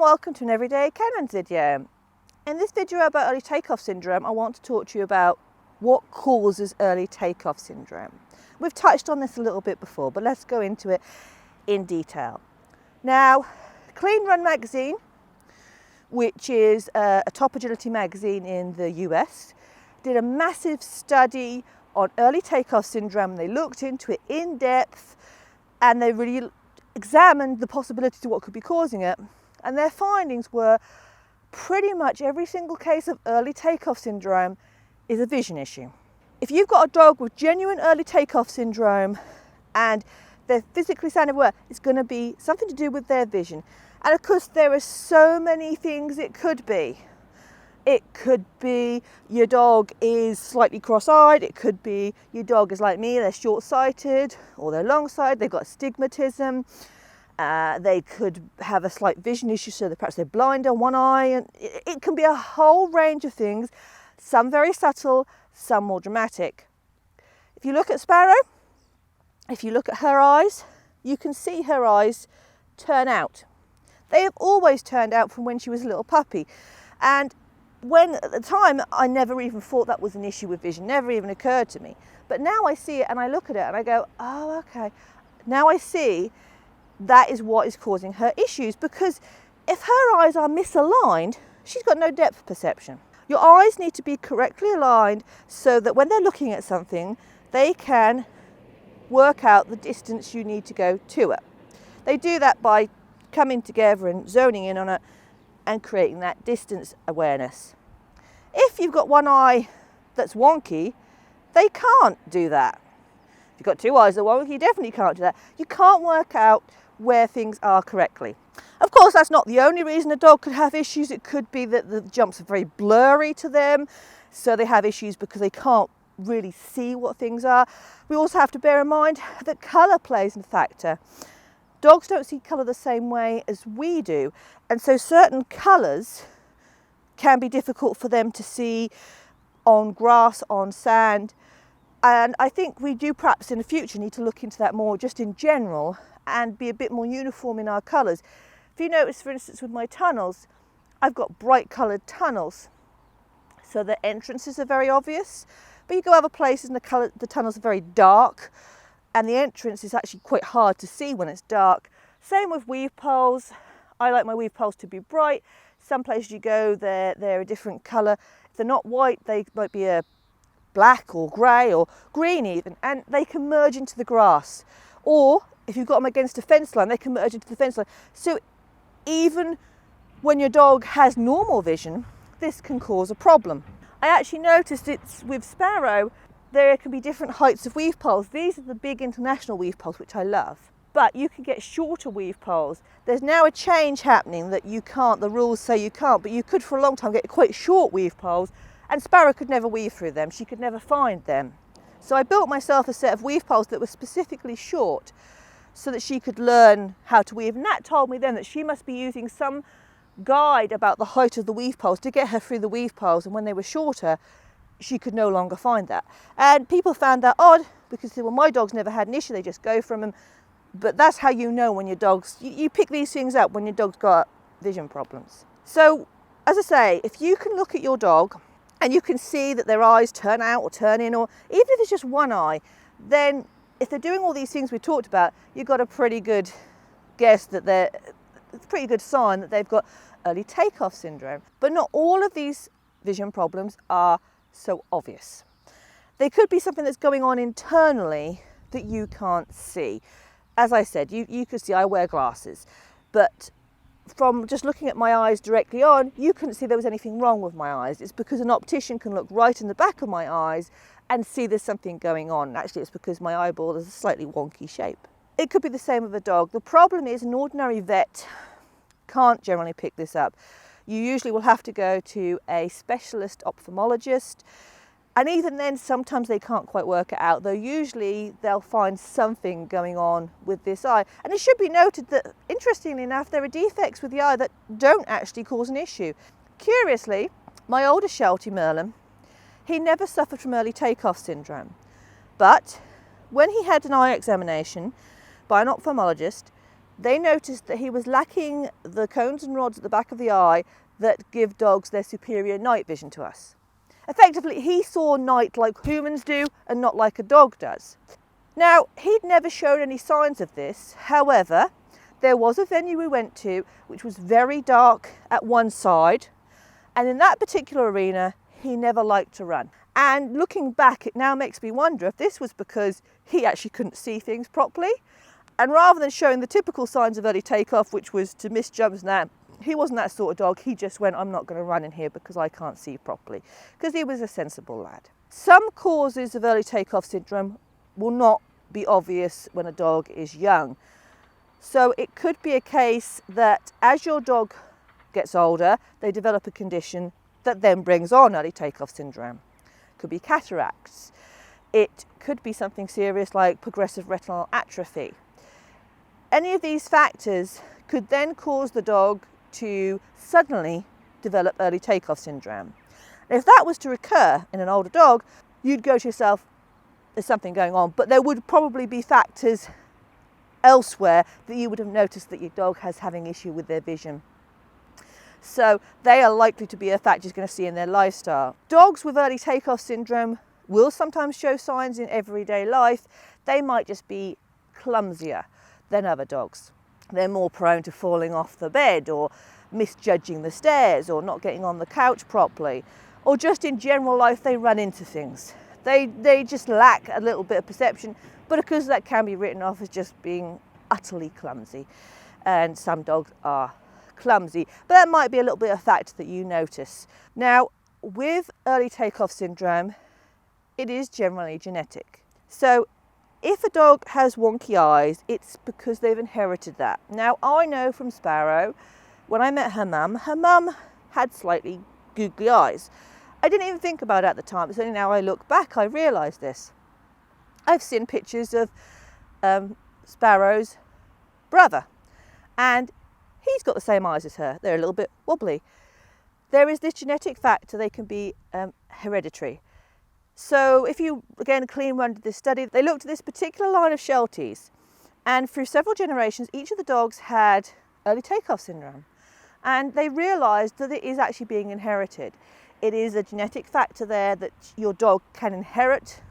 welcome to an Everyday Canines video. In this video about early takeoff syndrome, I want to talk to you about what causes early takeoff syndrome. We've touched on this a little bit before, but let's go into it in detail. Now, Clean Run magazine, which is a top agility magazine in the US, did a massive study on early takeoff syndrome. They looked into it in depth and they really examined the possibility to what could be causing it. And their findings were pretty much every single case of early takeoff syndrome is a vision issue. If you've got a dog with genuine early takeoff syndrome and they're physically sound everywhere, it's going to be something to do with their vision. And of course, there are so many things it could be. It could be your dog is slightly cross-eyed. It could be your dog is like me, they're short-sighted or they're long-sighted, they've got astigmatism. They could have a slight vision issue, so perhaps they're blind on one eye. And it can be a whole range of things, some very subtle, some more dramatic. If you look at Sparrow, if you look at her eyes, you can see her eyes turn out. They have always turned out from when she was a little puppy. And when at the time I never even thought that was an issue with vision, never even occurred to me. But now I see it and I look at it and I go, oh, okay. Now I see that is what is causing her issues, because if her eyes are misaligned, she's got no depth perception. Your eyes need to be correctly aligned so that when they're looking at something, they can work out the distance you need to go to it. They do that by coming together and zoning in on it and creating that distance awareness. If you've got one eye that's wonky, they can't do that. If you've got two eyes that are wonky, you definitely can't do that. You can't work out where things are correctly. Of course, that's not the only reason a dog could have issues. It could be that the jumps are very blurry to them, so they have issues because they can't really see what things are. We also have to bear in mind that colour plays a factor. Dogs don't see colour the same way as we do, and so certain colours can be difficult for them to see on grass, on sand, and I think we do perhaps in the future need to look into that more just in general and be a bit more uniform in our colours. If you notice, for instance, with my tunnels, I've got bright coloured tunnels, so the entrances are very obvious, but you go other places and the tunnels are very dark, and the entrance is actually quite hard to see when it's dark. Same with weave poles. I like my weave poles to be bright. Some places you go, they're a different colour. If they're not white, they might be a black or grey or green even, and they can merge into the grass. Or if you've got them against a fence line, they can merge into the fence line. So even when your dog has normal vision, this can cause a problem. I actually noticed it's with Sparrow, there can be different heights of weave poles. These are the big international weave poles, which I love. But you can get shorter weave poles. There's now a change happening that you can't, the rules say you can't, but you could for a long time get quite short weave poles, and Sparrow could never weave through them. She could never find them. So I built myself a set of weave poles that were specifically short so that she could learn how to weave. And that told me then that she must be using some guide about the height of the weave poles to get her through the weave poles, and when they were shorter, she could no longer find that. And people found that odd because they said, well, my dog's never had an issue, they just go from them. But that's how you know when your dog's, you pick these things up when your dog's got vision problems. So, as I say, if you can look at your dog and you can see that their eyes turn out or turn in, or even if it's just one eye, then if they're doing all these things we talked about, you've got a pretty good guess that it's a pretty good sign that they've got early takeoff syndrome. But not all of these vision problems are so obvious. They could be something that's going on internally that you can't see. As I said, you could see I wear glasses, but from just looking at my eyes directly on, you couldn't see there was anything wrong with my eyes. It's because an optician can look right in the back of my eyes and see there's something going on. Actually, it's because my eyeball is a slightly wonky shape. It could be the same with a dog. The problem is an ordinary vet can't generally pick this up. You usually will have to go to a specialist ophthalmologist, and even then sometimes they can't quite work it out, though usually they'll find something going on with this eye. And it should be noted that, interestingly enough, there are defects with the eye that don't actually cause an issue. Curiously, my older Sheltie Merlin, he never suffered from early takeoff syndrome, but when he had an eye examination by an ophthalmologist, they noticed that he was lacking the cones and rods at the back of the eye that give dogs their superior night vision to us. Effectively, he saw night like humans do and not like a dog does. Now, he'd never shown any signs of this. However, there was a venue we went to which was very dark at one side, and in that particular arena, he never liked to run. And looking back, it now makes me wonder if this was because he actually couldn't see things properly. And rather than showing the typical signs of early takeoff, which was to miss jumps and that, he wasn't that sort of dog. He just went, I'm not going to run in here because I can't see properly, because he was a sensible lad. Some causes of early takeoff syndrome will not be obvious when a dog is young. So it could be a case that as your dog gets older, they develop a condition that then brings on early takeoff syndrome. It could be cataracts. It could be something serious like progressive retinal atrophy. Any of these factors could then cause the dog to suddenly develop early takeoff syndrome. And if that was to recur in an older dog, you'd go to yourself, there's something going on, but there would probably be factors elsewhere that you would have noticed that your dog has having issue with their vision. So they are likely to be a factor you're going to see in their lifestyle. Dogs with early takeoff syndrome will sometimes show signs in everyday life. They might just be clumsier than other dogs. They're more prone to falling off the bed or misjudging the stairs or not getting on the couch properly, or just in general life they run into things. They just lack a little bit of perception, but because that can be written off as just being utterly clumsy. And some dogs are clumsy, but that might be a little bit of fact that you notice. Now, with early takeoff syndrome, it is generally genetic. So if a dog has wonky eyes, it's because they've inherited that. Now, I know from Sparrow, when I met her mum had slightly googly eyes. I didn't even think about it at the time. It's only now I look back I realise this. I've seen pictures of Sparrow's brother, and he's got the same eyes as her. They're a little bit wobbly. There is this genetic factor, they can be hereditary. So if you, again, a clean run to this study, they looked at this particular line of Shelties, and through several generations, each of the dogs had early takeoff syndrome. And they realised that it is actually being inherited. It is a genetic factor there that your dog can inherit.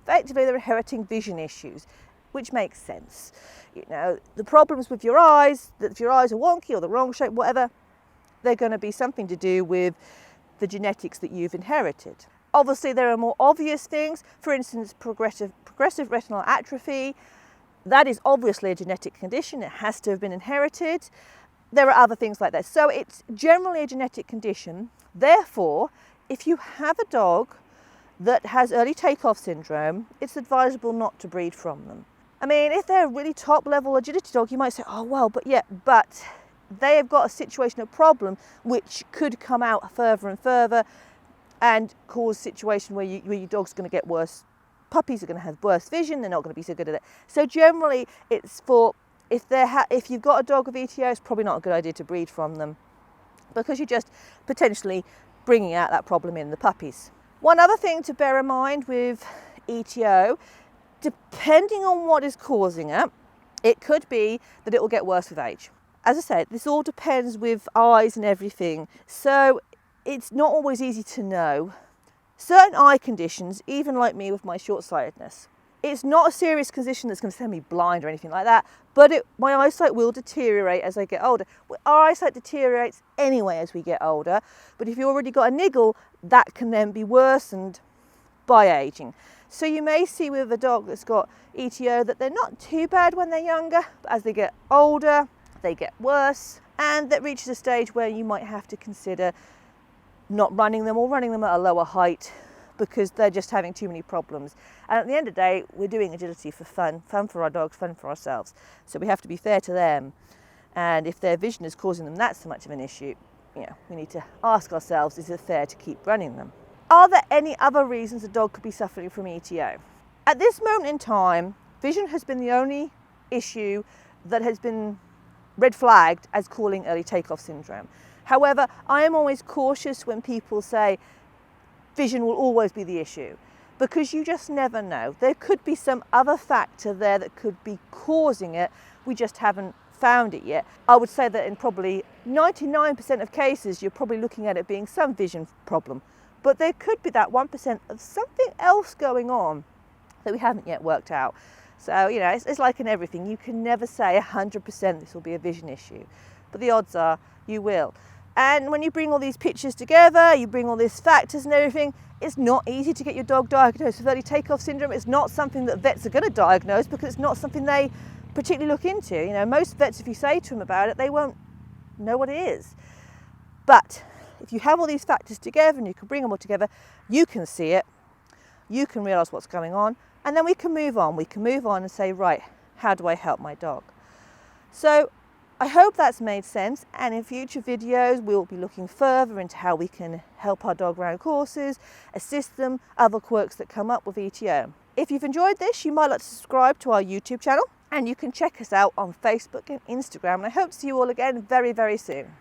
Effectively, they're inheriting vision issues, which makes sense. You know, the problems with your eyes, that if your eyes are wonky or the wrong shape, whatever, they're going to be something to do with the genetics that you've inherited. Obviously, there are more obvious things. For instance, progressive retinal atrophy. That is obviously a genetic condition. It has to have been inherited. There are other things like that. So it's generally a genetic condition. Therefore, if you have a dog that has early takeoff syndrome, it's advisable not to breed from them. I mean, if they're a really top level agility dog, you might say, oh, well, but they have got a situation, a problem, which could come out further and further and cause a situation where your dog's going to get worse. Puppies are going to have worse vision. They're not going to be so good at it. So generally, it's for if you've got a dog with ETO, it's probably not a good idea to breed from them, because you're just potentially bringing out that problem in the puppies. One other thing to bear in mind with ETO, depending on what is causing it, it could be that it will get worse with age. As I said, this all depends with eyes and everything, so it's not always easy to know. Certain eye conditions, even like me with my short-sightedness, it's not a serious condition that's going to send me blind or anything like that, but my eyesight will deteriorate as I get older. Our eyesight deteriorates anyway as we get older, but if you've already got a niggle, that can then be worsened by aging. So you may see with a dog that's got ETO that they're not too bad when they're younger, but as they get older, they get worse, and that reaches a stage where you might have to consider not running them or running them at a lower height because they're just having too many problems. And at the end of the day, we're doing agility for fun for our dogs, fun for ourselves. So we have to be fair to them. And if their vision is causing them that so much of an issue, we need to ask ourselves, is it fair to keep running them? Are there any other reasons a dog could be suffering from ETO? At this moment in time, vision has been the only issue that has been red flagged as calling early takeoff syndrome. However, I am always cautious when people say vision will always be the issue, because you just never know. There could be some other factor there that could be causing it. We just haven't found it yet. I would say that in probably 99% of cases, you're probably looking at it being some vision problem. But there could be that 1% of something else going on that we haven't yet worked out. So, you know, it's like in everything. You can never say 100% this will be a vision issue, but the odds are you will. And when you bring all these pictures together, you bring all these factors and everything, it's not easy to get your dog diagnosed with early takeoff syndrome. It's not something that vets are going to diagnose because it's not something they particularly look into. You know, most vets, if you say to them about it, they won't know what it is. But if you have all these factors together and you can bring them all together, you can see it, you can realise what's going on, and then we can move on. We can move on and say, right, how do I help my dog? So I hope that's made sense, and in future videos we'll be looking further into how we can help our dog around courses, assist them, other quirks that come up with ETO. If you've enjoyed this, you might like to subscribe to our YouTube channel, and you can check us out on Facebook and Instagram, and I hope to see you all again very, very soon.